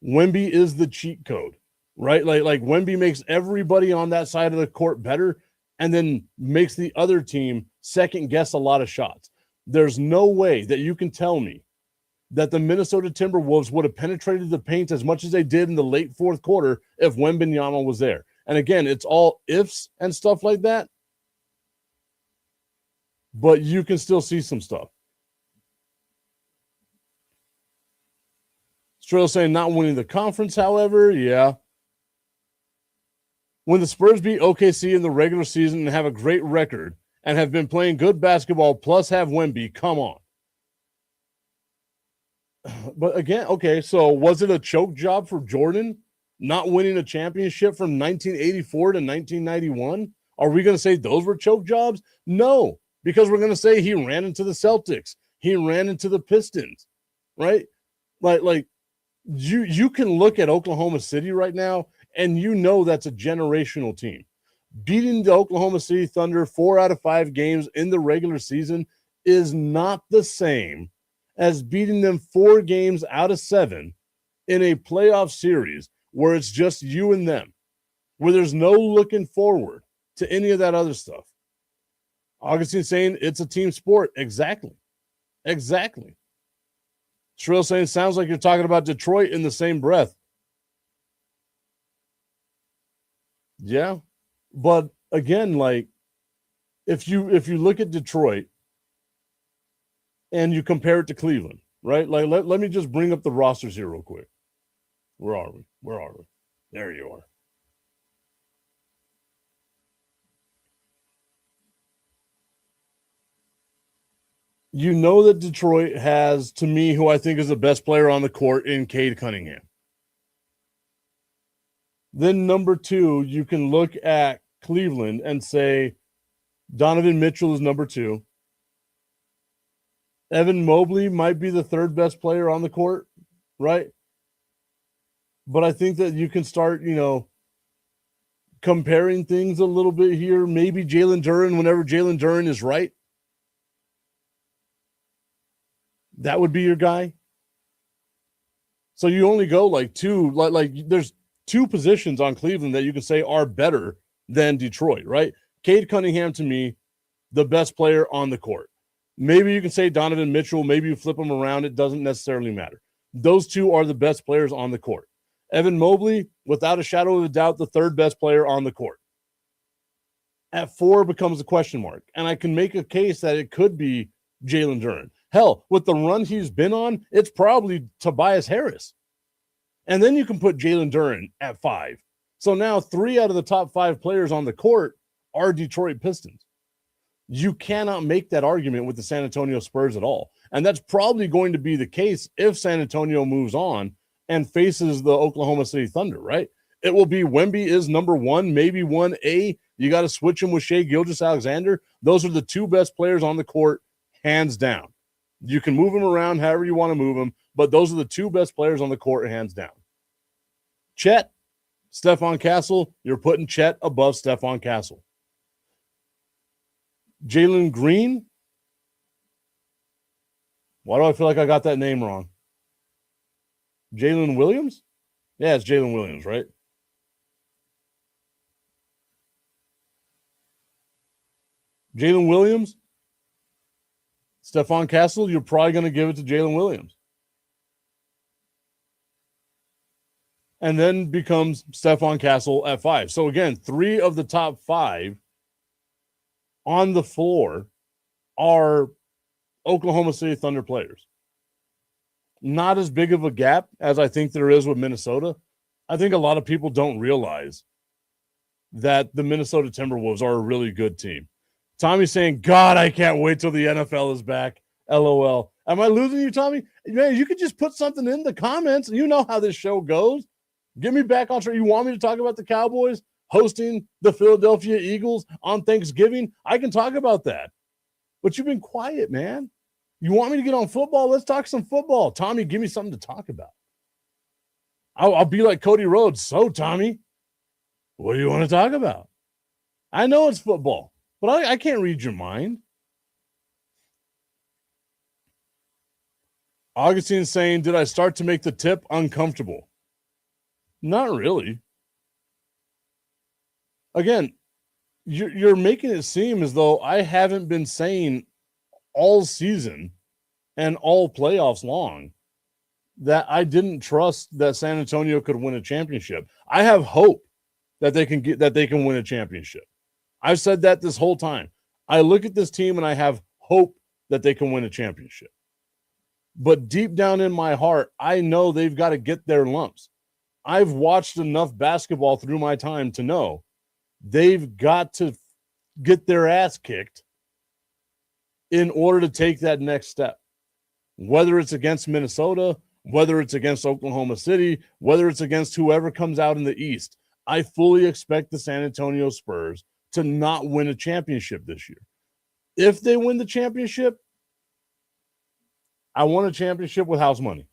Wemby is the cheat code, right? Like Wemby makes everybody on that side of the court better and then makes the other team second guess a lot of shots. There's no way that you can tell me that the Minnesota Timberwolves would have penetrated the paint as much as they did in the late fourth quarter if Wembanyama was there. And again, it's all ifs and stuff like that, but you can still see some stuff. Strail saying not winning the conference, however, yeah. When the Spurs beat OKC in the regular season and have a great record and have been playing good basketball plus have Wemby, come on. But again, okay, so was it a choke job for Jordan not winning a championship from 1984 to 1991? Are we going to say those were choke jobs? No, because we're going to say he ran into the Celtics. He ran into the Pistons, right? Like you can look at Oklahoma City right now and you know that's a generational team. Beating the Oklahoma City Thunder 4 out of 5 games in the regular season is not the same as beating them 4 games out of 7 in a playoff series where it's just you and them, where there's no looking forward to any of that other stuff. Augustine saying it's a team sport. Exactly. Shrill saying sounds like you're talking about Detroit in the same breath. Yeah. But again, like if you look at Detroit and you compare it to Cleveland, right? Like let me just bring up the rosters here real quick. Where are we? There you are. You know that Detroit has, to me, who I think is the best player on the court in Cade Cunningham. Then number 2, you can look at Cleveland and say Donovan Mitchell is number 2. Evan Mobley might be the third best player on the court, right? But I think that you can start, comparing things a little bit here. Maybe Jalen Duren, whenever Jalen Duren is right. That would be your guy. So you only go like 2, like there's 2 positions on Cleveland that you can say are better than Detroit, right? Cade Cunningham, to me, the best player on the court. Maybe you can say Donovan Mitchell. Maybe you flip them around. It doesn't necessarily matter. Those 2 are the best players on the court. Evan Mobley, without a shadow of a doubt, the third best player on the court. At 4 becomes a question mark. And I can make a case that it could be Jalen Duren. Hell, with the run he's been on, it's probably Tobias Harris. And then you can put Jalen Duren at 5. So now 3 out of the top 5 players on the court are Detroit Pistons. You cannot make that argument with the San Antonio Spurs at all. And that's probably going to be the case if San Antonio moves on and faces the Oklahoma City Thunder, right? It will be Wemby is number 1, maybe 1A. You got to switch him with Shai Gilgeous-Alexander. Those are the 2 best players on the court, hands down. You can move them around however you want to move them, but those are the 2 best players on the court, hands down. Chet, Stephon Castle, you're putting Chet above Stephon Castle. Jalen Green. Why do I feel like I got that name wrong? Jalen Williams? Yeah, it's Jalen Williams, right? Jalen Williams. Stephon Castle, you're probably going to give it to Jalen Williams. And then becomes Stephon Castle at 5. So again, 3 of the top 5 on the floor are Oklahoma City Thunder players. Not as big of a gap as I think there is with Minnesota. I think a lot of people don't realize that the Minnesota Timberwolves are a really good team. Tommy's saying, God, I can't wait till the NFL is back. LOL. Am I losing you, Tommy? Man, you could just put something in the comments. You know how this show goes. Get me back on track. You want me to talk about the Cowboys hosting the Philadelphia Eagles on Thanksgiving? I can talk about that. But you've been quiet, man. You want me to get on football? Let's talk some football. Tommy, give me something to talk about. I'll be like Cody Rhodes. So, Tommy, what do you want to talk about? I know it's football, but I can't read your mind. Augustine's saying, did I start to make the tip uncomfortable? Not really. Again, you're making it seem as though I haven't been saying all season and all playoffs long that I didn't trust that San Antonio could win a championship. I have hope that they can win a championship. I've said that this whole time. I look at this team and I have hope that they can win a championship. But deep down in my heart, I know they've got to get their lumps. I've watched enough basketball through my time to know they've got to get their ass kicked in order to take that next step. Whether it's against Minnesota, whether it's against Oklahoma City, whether it's against whoever comes out in the East, I fully expect the San Antonio Spurs to not win a championship this year. If they win the championship, I want a championship with house money.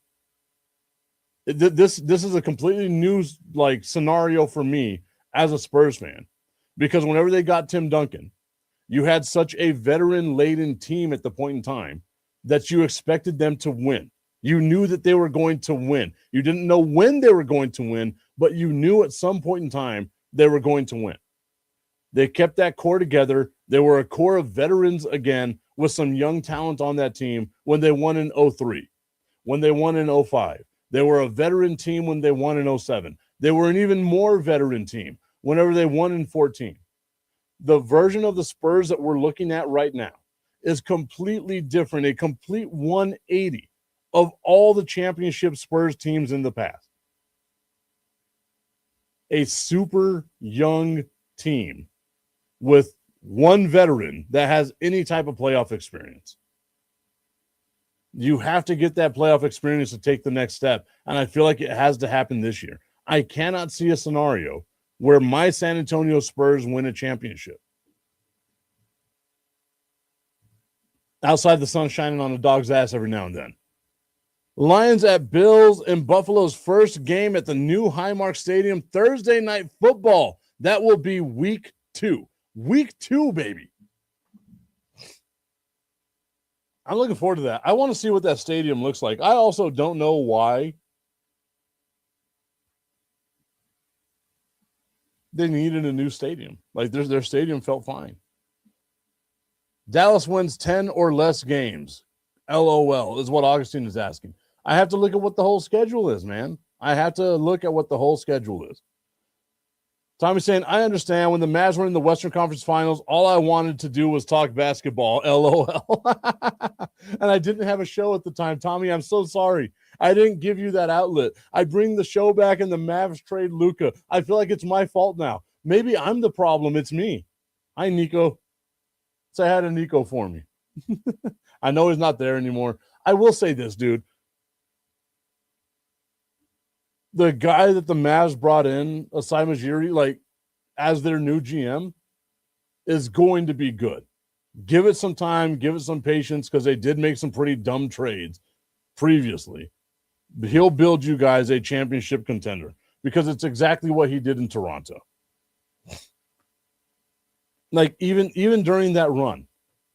This is a completely new scenario for me as a Spurs fan, because whenever they got Tim Duncan, you had such a veteran-laden team at the point in time that you expected them to win. You knew that they were going to win. You didn't know when they were going to win, but you knew at some point in time they were going to win. They kept that core together. They were a core of veterans again with some young talent on that team when they won in 03, when they won in 05. They were a veteran team when they won in 07. They were an even more veteran team whenever they won in 14. The version of the Spurs that we're looking at right now is completely different, a complete 180 of all the championship Spurs teams in the past. A super young team with one veteran that has any type of playoff experience. You have to get that playoff experience to take the next step, and I feel like it has to happen this year. I cannot see a scenario where my San Antonio Spurs win a championship outside the sun shining on a dog's ass every now and then. Lions at Bills in Buffalo's first game at the new Highmark Stadium, Thursday night football. That will be week 2. Week 2, baby. I'm looking forward to that. I want to see what that stadium looks like. I also don't know why they needed a new stadium. Like their stadium felt fine. Dallas wins 10 or less games. LOL is what Augustine is asking. I have to look at what the whole schedule is, man. I have to look at what the whole schedule is. Tommy's saying, I understand when the Mavs were in the Western Conference Finals, all I wanted to do was talk basketball. LOL. And I didn't have a show at the time. Tommy, I'm so sorry. I didn't give you that outlet. I bring the show back and the Mavs trade Luka. I feel like it's my fault now. Maybe I'm the problem. It's me. Hi, Nico. Say hi to Nico for me. I know he's not there anymore. I will say this, dude. The guy that the Mavs brought in, Asai Ujiri, like as their new GM, is going to be good. Give it some time, give it some patience, because they did make some pretty dumb trades previously. He'll build you guys a championship contender because it's exactly what he did in Toronto. Like even during that run,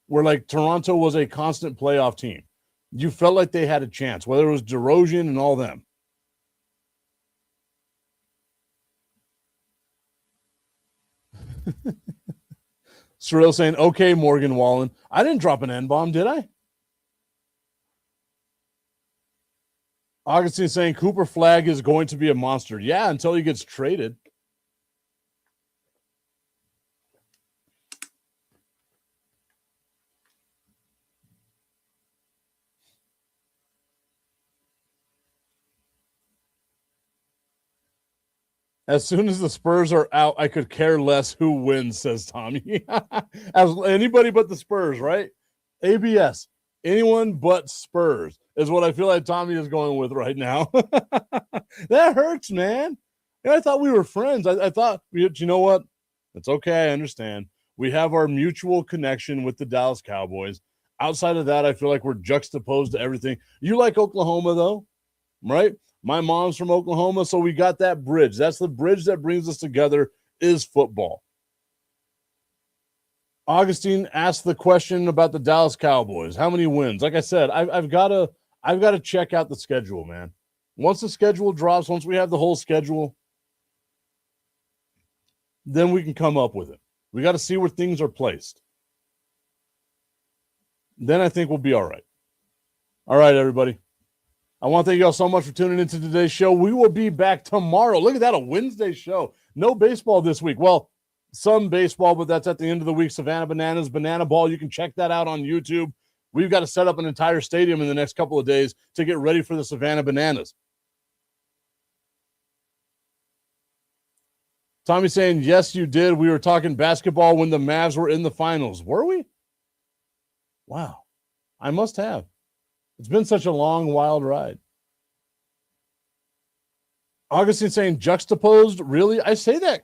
where like Toronto was a constant playoff team, you felt like they had a chance, whether it was DeRozan and all them. Cyril saying, okay, Morgan Wallen. I didn't drop an N-bomb, did I? Augustine saying Cooper Flagg is going to be a monster. Yeah, until he gets traded. As soon as the Spurs are out, I could care less who wins, says Tommy. As anybody but the Spurs, right? ABS. Anyone but Spurs is what I feel like Tommy is going with right now. That hurts, man. And I thought we were friends. I thought, you know what? It's okay. I understand. We have our mutual connection with the Dallas Cowboys. Outside of that, I feel like we're juxtaposed to everything. You like Oklahoma, though, right? My mom's from Oklahoma, so we got that bridge. That's the bridge that brings us together is football. Augustine asked the question about the Dallas Cowboys. How many wins? Like I said, I've got to check out the schedule, man. Once the schedule drops, once we have the whole schedule, then we can come up with it. We got to see where things are placed. Then I think we'll be all right. All right, everybody. I want to thank you all so much for tuning into today's show. We will be back tomorrow. Look at that, a Wednesday show. No baseball this week. Well, some baseball, but that's at the end of the week. Savannah Bananas, Banana Ball. You can check that out on YouTube. We've got to set up an entire stadium in the next couple of days to get ready for the Savannah Bananas. Tommy saying, yes, you did. We were talking basketball when the Mavs were in the finals. Were we? Wow. I must have. It's been such a long, wild ride. Augustine saying juxtaposed. Really? I say that.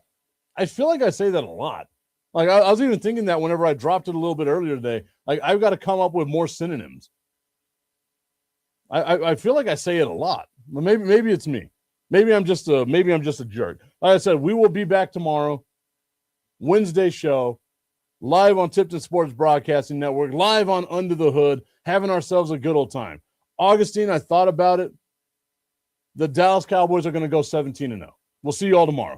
I feel like I say that a lot. Like I was even thinking that whenever I dropped it a little bit earlier today. Like I've got to come up with more synonyms. I feel like I say it a lot. Maybe it's me. Maybe I'm just a jerk. Like I said, we will be back tomorrow. Wednesday show. Live on Tipton Sports Broadcasting Network, live on Under the Hood, having ourselves a good old time. Augustine, I thought about it. The Dallas Cowboys are going to go 17-0. We'll see you all tomorrow.